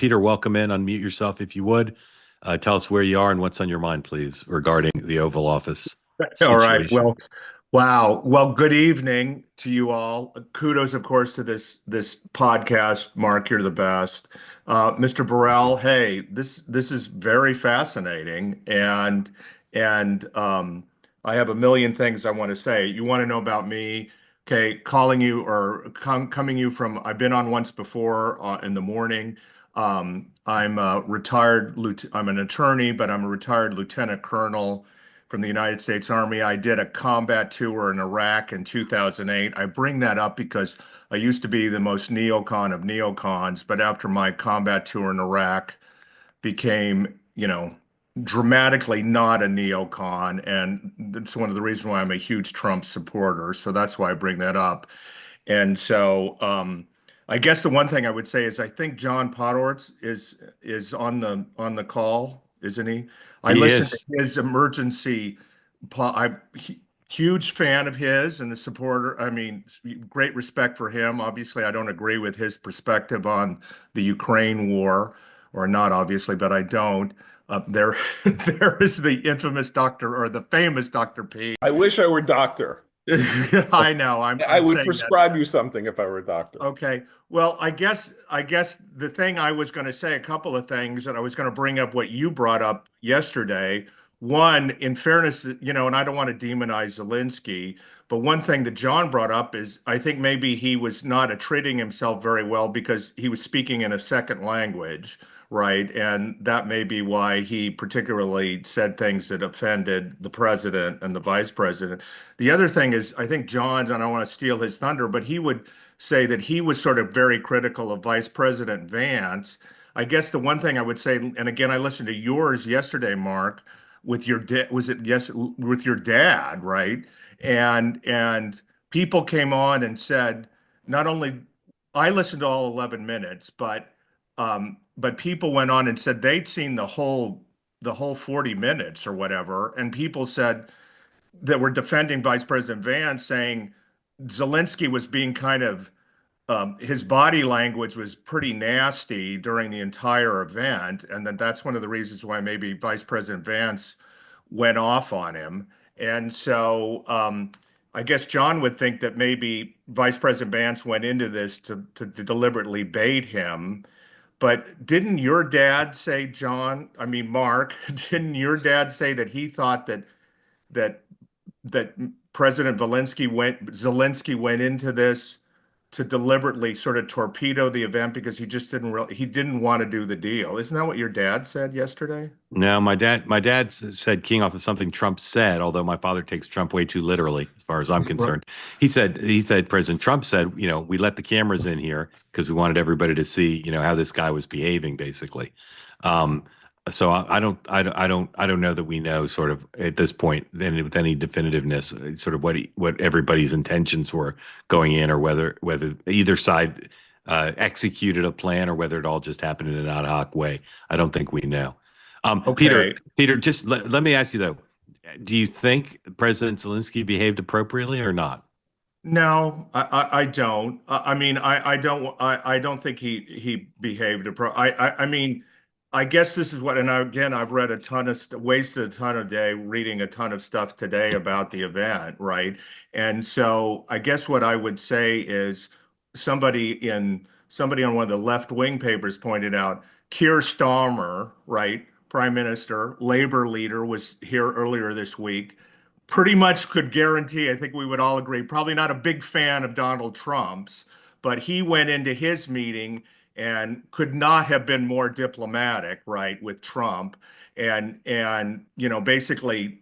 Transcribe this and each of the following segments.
Peter, welcome in. Unmute yourself if you would. Tell us where you are and what's on your mind, please, regarding the Oval Office All right. situation. Well, wow. Well, good evening to you all. Kudos, of course, to this podcast. Mark, you're the best. Mr. Thank Burrell, you. hey, this is very fascinating, and I have a million things I want to say. You want to know about me? Okay, calling you or coming you from. I've been on once before in the morning. I'm a I'm an attorney, but I'm a retired lieutenant colonel from the United States Army. I did a combat tour in Iraq in 2008. I bring that up because I used to be the most neocon of neocons, but after my combat tour in Iraq became, dramatically not a neocon. And that's one of the reasons why I'm a huge Trump supporter. So that's why I bring that up. And so I guess the one thing I would say is I think John Podhoretz is on the call, isn't he? I He listened to is. his emergency. I'm huge fan of his and a supporter. I mean, great respect for him. Obviously, I don't agree with his perspective on the Ukraine war, or not obviously, but I don't. There, there is the infamous Doctor or the famous Dr. P. I wish I were doctor. I know. I I'm would saying that. prescribe you something if I were a doctor. Okay. Well, I guess the thing I was going to say, a couple of things, and I was going to bring up what you brought up yesterday. One, in fairness, and I don't want to demonize Zelensky, but one thing that John brought up is I think maybe he was not treating himself very well because he was speaking in a second language, right? And that may be why he particularly said things that offended the president and the vice president. The other thing is, I think John, and I don't want to steal his thunder, but he would say that he was sort of very critical of Vice President Vance. I guess the one thing I would say, and again, I listened to yours yesterday, Mark, with your dad, was it yes, with your dad, right? And people came on and said, not only I listened to all 11 minutes, but people went on and said they'd seen the whole 40 minutes or whatever, and people said that were defending Vice President Vance, saying Zelensky was being kind of his body language was pretty nasty during the entire event, and then that's one of the reasons why maybe Vice President Vance went off on him. And so I guess John would think that maybe Vice President Vance went into this to deliberately bait him. But didn't your dad say, John, I mean, Mark, didn't your dad say that he thought that that President Zelensky went into this to deliberately sort of torpedo the event because he didn't want to do the deal. Isn't that what your dad said yesterday? No, my dad said, keying off of something Trump said, although my father takes Trump way too literally, as far as I'm Right. concerned. He said President Trump said, we let the cameras in here because we wanted everybody to see, how this guy was behaving, basically. Um, so I don't know that we know sort of at this point and with any definitiveness sort of what everybody's intentions were going in, or whether either side executed a plan, or whether it all just happened in an ad hoc way. I don't think we know. Peter, Okay. just let me ask you though, do you think President Zelensky behaved appropriately or not? No, I don't. I mean, I don't think he behaved I mean, I guess this is what, and again, I've read a ton of wasted a ton of day reading a ton of stuff today about the event, right? And so I guess what I would say is somebody on one of the left wing papers pointed out Keir Starmer, right? Prime Minister, Labor leader, was here earlier this week, pretty much could guarantee, I think we would all agree, probably not a big fan of Donald Trump's, but he went into his meeting and could not have been more diplomatic, right, with Trump, and basically,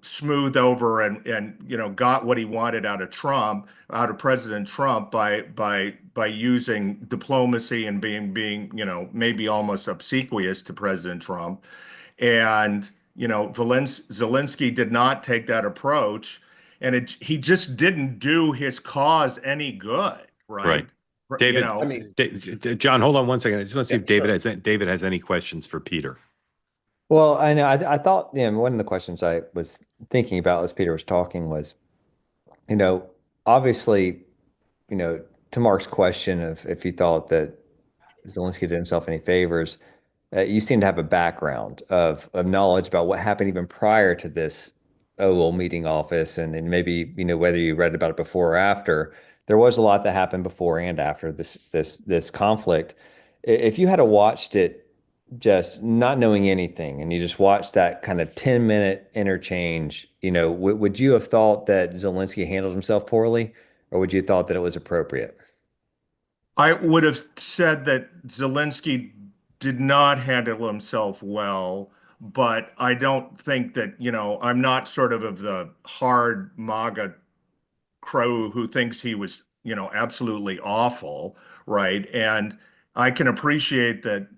smoothed over and got what he wanted out of Trump, out of President Trump by using diplomacy and being, maybe almost obsequious to President Trump. And, Zelensky did not take that approach, and he just didn't do his cause any good, Right. right? You David, I know, mean, John, hold on one second. I just want to see yeah, if sure. David has any questions for Peter. Well, I know. I thought, one of the questions I was thinking about as Peter was talking was, you know, obviously, you know, to Mark's question of if he thought that Zelensky did himself any favors. You seem to have a background of knowledge about what happened even prior to this Oval meeting office, and maybe whether you read about it before or after. There was a lot that happened before and after this conflict. If you had to watched it just not knowing anything, and you just watched that kind of 10-minute interchange, would you have thought that Zelensky handled himself poorly, or would you have thought that it was appropriate? I would have said that Zelensky did not handle himself well, but I don't think that, I'm not sort of the hard MAGA crow who thinks he was, absolutely awful, right? And I can appreciate that,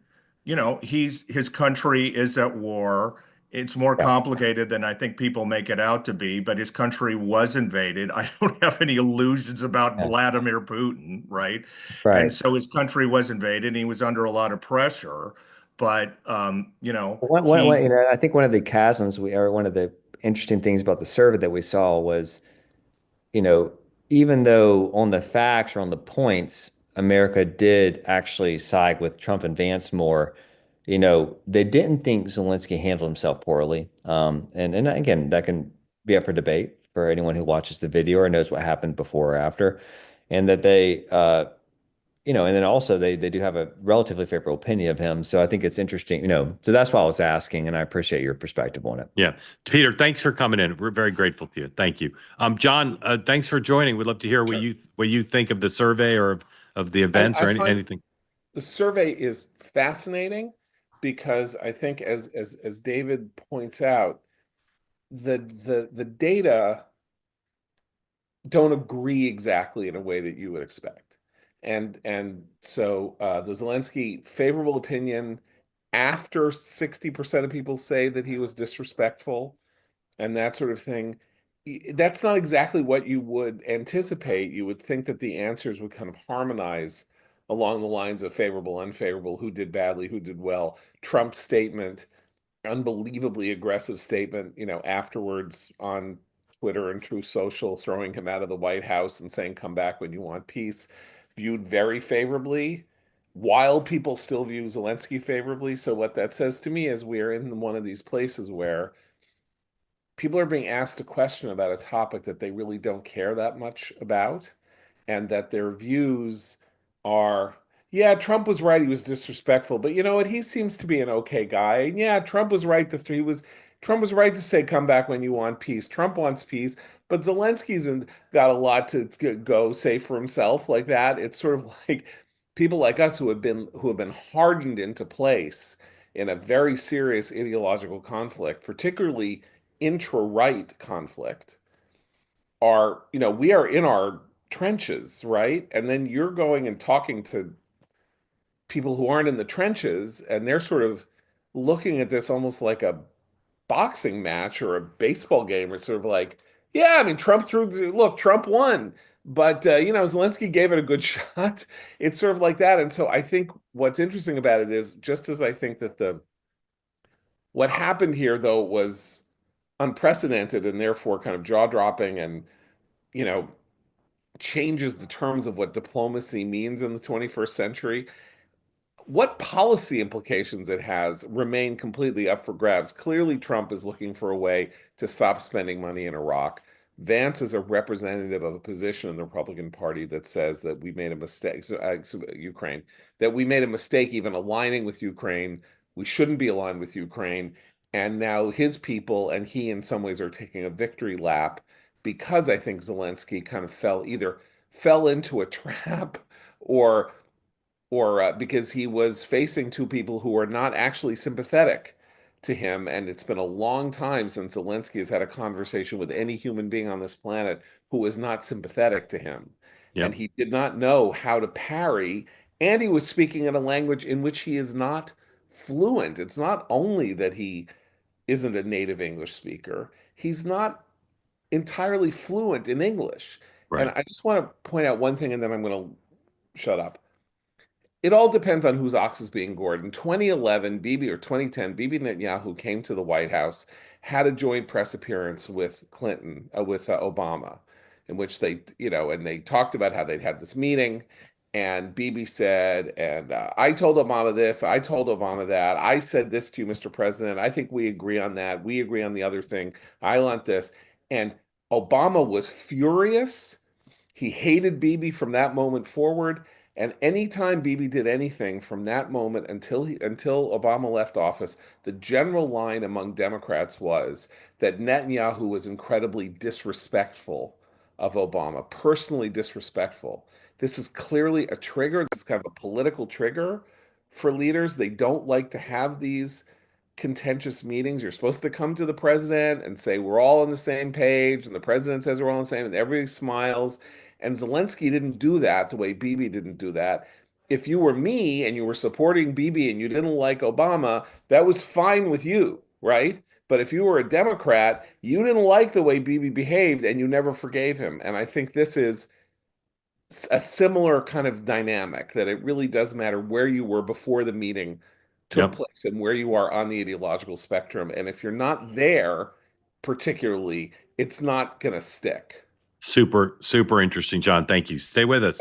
his country is at war. It's more Yeah, complicated than I think people make it out to be, but his country was invaded. I don't have any illusions about yeah, Vladimir Putin, right? And right. so his country was invaded and he was under a lot of pressure. But One, I think one of the chasms or one of the interesting things about the survey that we saw was, you know, even though on the facts or on the points, America did actually side with Trump and Vance more, they didn't think Zelensky handled himself poorly. And again, that can be up for debate for anyone who watches the video or knows what happened before or after. And that and then also they do have a relatively favorable opinion of him. So I think it's interesting, so that's why I was asking, and I appreciate your perspective on it. Yeah. Peter, thanks for coming in. We're very grateful to you. Thank you. John, thanks for joining. We'd love to hear what Sure. you think of the survey or of the events I or find anything. the survey is fascinating because I think as David points out, the data don't agree exactly in a way that you would expect. And so the Zelensky favorable opinion after 60% of people say that he was disrespectful and that sort of thing, that's not exactly what you would anticipate. You would think that the answers would kind of harmonize along the lines of favorable, unfavorable, who did badly, who did well. Trump's statement, unbelievably aggressive statement, afterwards on Twitter and True Social, throwing him out of the White House and saying, come back when you want peace, viewed very favorably, while people still view Zelensky favorably. So what that says to me is we're in one of these places where people are being asked a question about a topic that they really don't care that much about, and that their views are, yeah, Trump was right, he was disrespectful, but you know what, he seems to be an okay guy. And yeah, Trump was right to say come back when you want peace. Trump wants peace, but Zelensky's got a lot to go say for himself, like that. It's sort of like people like us who have been hardened into place in a very serious ideological conflict, particularly intra-right conflict, are, we are in our trenches, right? And then you're going and talking to people who aren't in the trenches, and they're sort of looking at this almost like a boxing match or a baseball game. It's sort of like, yeah, I mean, Trump won, but Zelensky gave it a good shot. It's sort of like that. And so I think what's interesting about it is, just as I think that the what happened here though was unprecedented and therefore kind of jaw-dropping, and you know changes the terms of what diplomacy means in the 21st century. What policy implications it has remain completely up for grabs. Clearly, Trump is looking for a way to stop spending money in Iraq. Vance is a representative of a position in the Republican Party that says that we made a mistake, Ukraine, that we made a mistake even aligning with Ukraine. We shouldn't be aligned with Ukraine. And now his people and he, in some ways, are taking a victory lap because I think Zelensky kind of fell into a trap, or because he was facing two people who are not actually sympathetic to him. And it's been a long time since Zelensky has had a conversation with any human being on this planet who is not sympathetic to him. And Yep. he did not know how to parry. And he was speaking in a language in which he is not fluent. It's not only that he isn't a native English speaker, he's not entirely fluent in English. And Right. I just want to point out one thing, and then I'm going to shut up. It all depends on whose ox is being gored. In 2011, Bibi, or 2010, Bibi Netanyahu came to the White House, had a joint press appearance with with Obama, in which and they talked about how they'd had this meeting. And Bibi said, and I told Obama this, I told Obama that, I said this to you, Mr. President. I think we agree on that. We agree on the other thing. I want this. And Obama was furious. He hated Bibi from that moment forward. And anytime Bibi did anything from that moment until Obama left office, the general line among Democrats was that Netanyahu was incredibly disrespectful of Obama, personally disrespectful. This is clearly a trigger. This is kind of a political trigger for leaders. They don't like to have these contentious meetings. You're supposed to come to the president and say, we're all on the same page. And the president says we're all on the same, and everybody smiles. And Zelensky didn't do that the way Bibi didn't do that. If you were me and you were supporting Bibi and you didn't like Obama, that was fine with you, right? But if you were a Democrat, you didn't like the way Bibi behaved and you never forgave him. And I think this is a similar kind of dynamic, that it really does matter where you were before the meeting took Yep. place and where you are on the ideological spectrum. And if you're not there, particularly, it's not going to stick. Super, super interesting, John. Thank you. Stay with us.